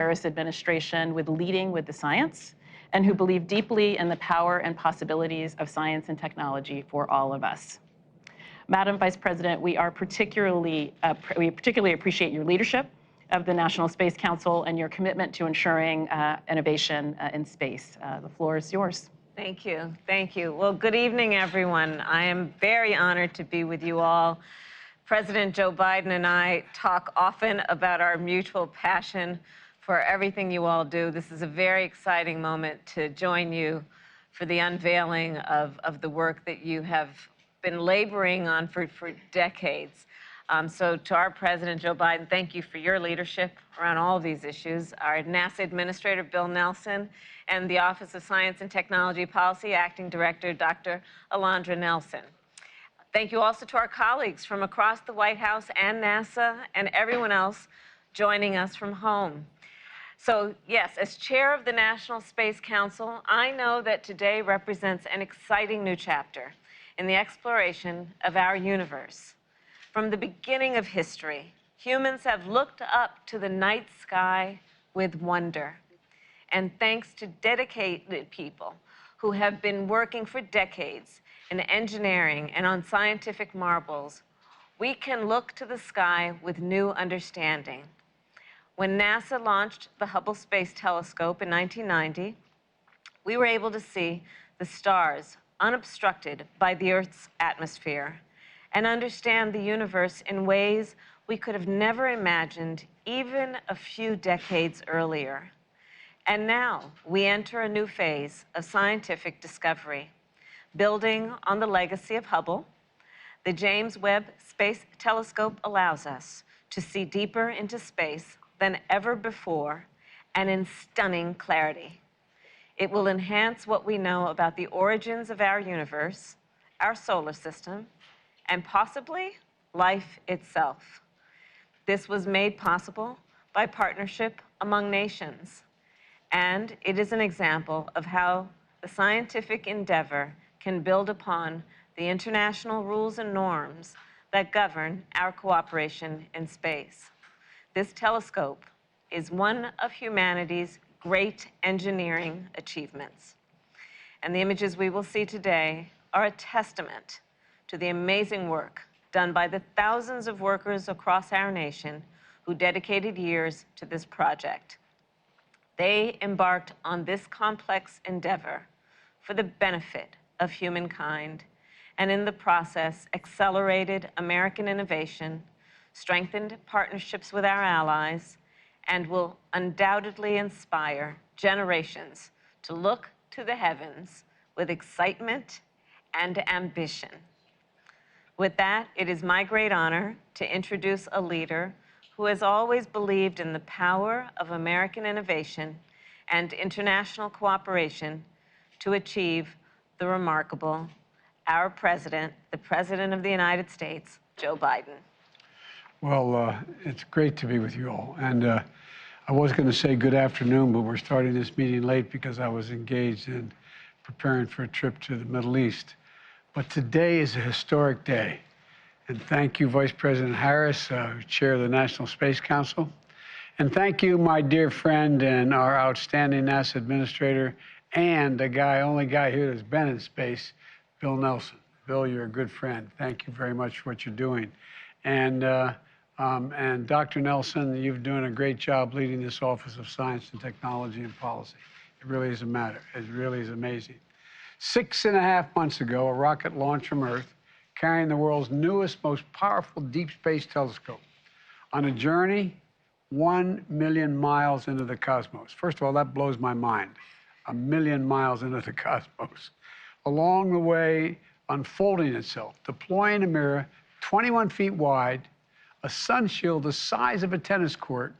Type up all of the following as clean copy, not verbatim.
Harris administration with leading with the science and who believe deeply in the power and possibilities of science and technology for all of us. Madam Vice President, we particularly appreciate your leadership of the National Space Council and your commitment to ensuring innovation in space. The floor is yours. Thank you. Thank you. Well, good evening, everyone. I am very honored to be with you all. President Joe Biden and I talk often about our mutual passion for everything you all do. This is a very exciting moment to join you for the unveiling of the work that you have been laboring on for decades. So to our President Joe Biden, thank you for your leadership around all of these issues. Our NASA Administrator Bill Nelson and the Office of Science and Technology Policy Acting Director Dr. Alondra Nelson. Thank you also to our colleagues from across the White House and NASA and everyone else joining us from home. So yes, as chair of the National Space Council, I know that today represents an exciting new chapter in the exploration of our universe. From the beginning of history, humans have looked up to the night sky with wonder. And thanks to dedicated people who have been working for decades in engineering and on scientific marvels, we can look to the sky with new understanding. When NASA launched the Hubble Space Telescope in 1990, we were able to see the stars unobstructed by the Earth's atmosphere and understand the universe in ways we could have never imagined even a few decades earlier. And now we enter a new phase of scientific discovery. Building on the legacy of Hubble, the James Webb Space Telescope allows us to see deeper into space than ever before and in stunning clarity. It will enhance what we know about the origins of our universe, our solar system, and possibly life itself. This was made possible by partnership among nations, and it is an example of how the scientific endeavor can build upon the international rules and norms that govern our cooperation in space. This telescope is one of humanity's great engineering achievements. And the images we will see today are a testament to the amazing work done by the thousands of workers across our nation who dedicated years to this project. They embarked on this complex endeavor for the benefit of humankind, and in the process accelerated American innovation, strengthened partnerships with our allies, and will undoubtedly inspire generations to look to the heavens with excitement and ambition. With that, it is my great honor to introduce a leader who has always believed in the power of American innovation and international cooperation to achieve the remarkable, our President, the President of the United States, Joe Biden. Well, it's great to be with you all. And I was going to say good afternoon, but we're starting this meeting late because I was engaged in preparing for a trip to the Middle East. But today is a historic day. And thank you, Vice President Harris, Chair of the National Space Council. And thank you, my dear friend and our outstanding NASA Administrator and the only guy here that's been in space, Bill Nelson. Bill, you're a good friend. Thank you very much for what you're doing. And Dr. Nelson, you're doing a great job leading this Office of Science and Technology and Policy. It really is a matter. It really is amazing. 6.5 months ago, a rocket launched from Earth, carrying the world's newest, most powerful deep space telescope on a journey 1 million miles into the cosmos. First of all, that blows my mind. 1 million miles into the cosmos. Along the way, unfolding itself, deploying a mirror 21 feet wide, a sun shield the size of a tennis court,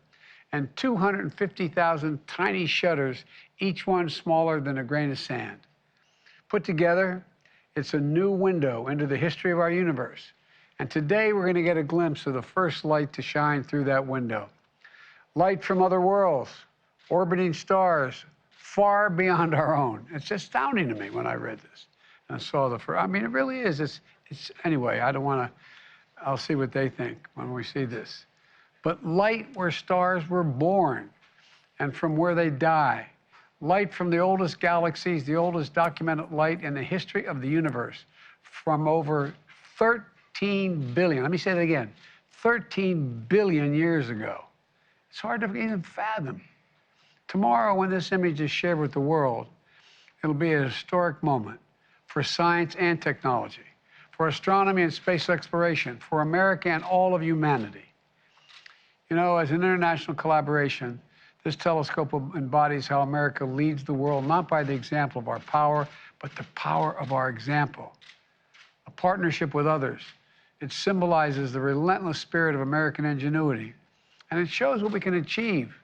and 250,000 tiny shutters, each one smaller than a grain of sand. Put together, it's a new window into the history of our universe. And today we're going to get a glimpse of the first light to shine through that window. Light from other worlds, orbiting stars, far beyond our own. It's astounding to me when I read this and I saw the first. I mean, it really is. It's anyway, I don't want to. I'll see what they think when we see this. But light where stars were born. and from where they die. Light from the oldest galaxies, the oldest documented light in the history of the universe, from over 13 billion, let me say that again, 13 billion years ago. It's hard to even fathom. Tomorrow, when this image is shared with the world, it'll be a historic moment for science and technology, for astronomy and space exploration, for America and all of humanity. You know, as an international collaboration, this telescope embodies how America leads the world, not by the example of our power, but the power of our example. A partnership with others. It symbolizes the relentless spirit of American ingenuity. And it shows what we can achieve,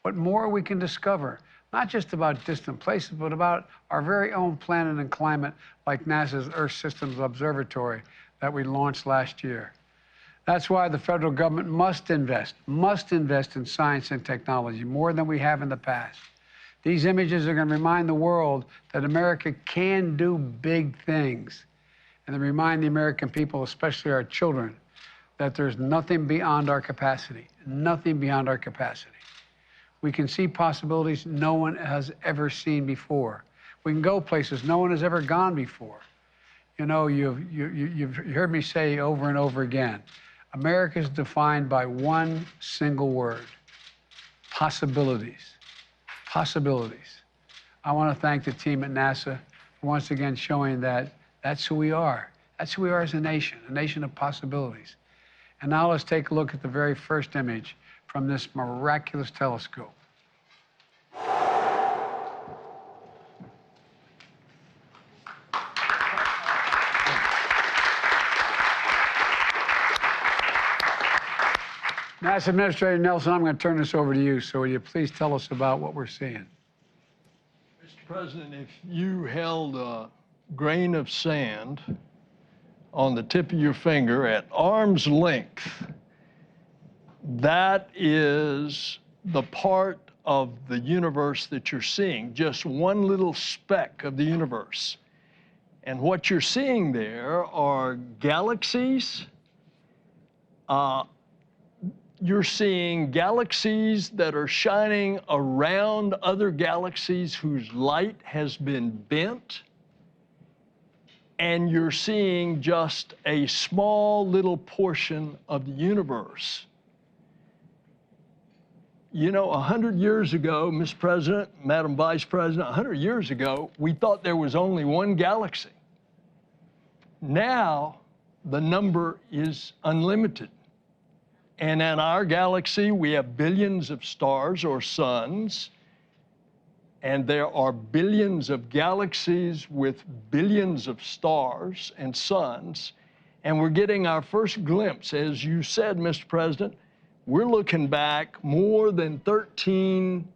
what more we can discover, not just about distant places, but about our very own planet and climate, like NASA's Earth Systems Observatory that we launched last year. That's why the federal government must invest in science and technology more than we have in the past. These images are going to remind the world that America can do big things. And they remind the American people, especially our children, that there's nothing beyond our capacity, nothing beyond our capacity. We can see possibilities no one has ever seen before. We can go places no one has ever gone before. You know, you've heard me say over and over again, America is defined by one single word: possibilities. Possibilities. I want to thank the team at NASA for once again showing that that's who we are. That's who we are as a nation of possibilities. And now let's take a look at the very first image from this miraculous telescope. NASA Administrator Nelson, I'm going to turn this over to you. So will you please tell us about what we're seeing? Mr. President, if you held a grain of sand on the tip of your finger at arm's length, that is the part of the universe that you're seeing, just one little speck of the universe. And what you're seeing there are galaxies. You're seeing galaxies that are shining around other galaxies whose light has been bent. And you're seeing just a small little portion of the universe. You know, 100 years ago, Mr. President, Madam Vice President, 100 years ago, we thought there was only one galaxy. Now, the number is unlimited. And in our galaxy, we have billions of stars or suns, and there are billions of galaxies with billions of stars and suns, and we're getting our first glimpse. As you said, Mr. President, we're looking back more than 13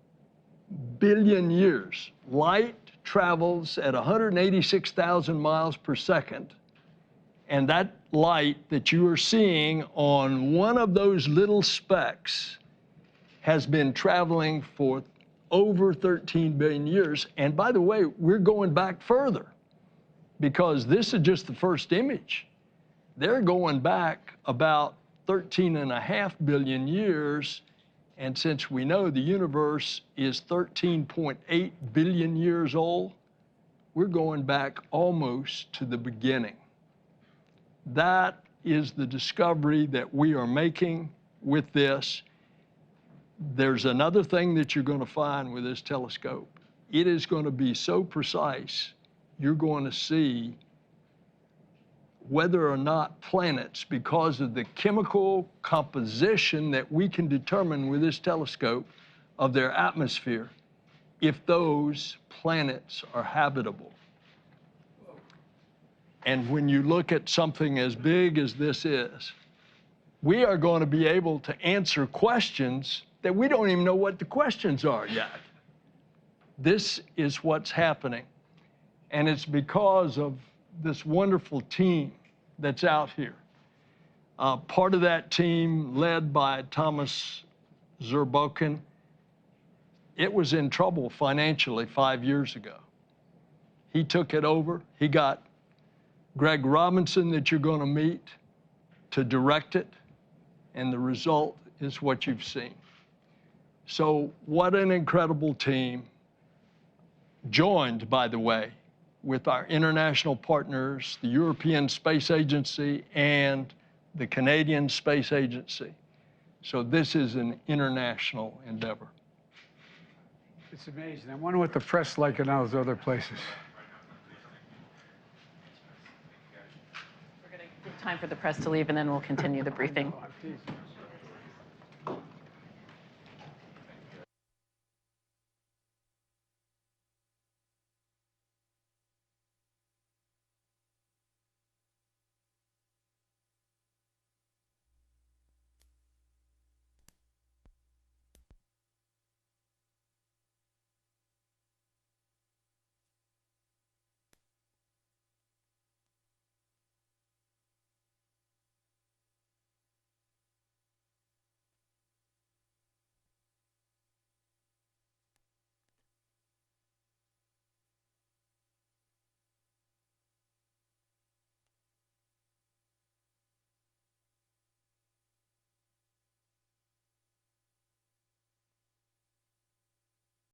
billion years. Light travels at 186,000 miles per second. And that light that you are seeing on one of those little specks has been traveling for over 13 billion years. And by the way, we're going back further because this is just the first image. They're going back about 13.5 billion years. And since we know the universe is 13.8 billion years old, we're going back almost to the beginning. That is the discovery that we are making with this. There's another thing that you're going to find with this telescope. It is going to be so precise, you're going to see whether or not planets, because of the chemical composition that we can determine with this telescope of their atmosphere, if those planets are habitable. And when you look at something as big as this is, we are going to be able to answer questions that we don't even know what the questions are yet. This is what's happening. And it's because of this wonderful team that's out here. Part of that team, led by Thomas Zurbuchen, it was in trouble financially 5 years ago. He took it over. He got Greg Robinson, that you're going to meet, to direct it, and the result is what you've seen. So what an incredible team, joined, by the way, with our international partners, the European Space Agency and the Canadian Space Agency. So this is an international endeavor. It's amazing. I wonder what the press like in those other places. We're going to give time for the press to leave, and then we'll continue the briefing.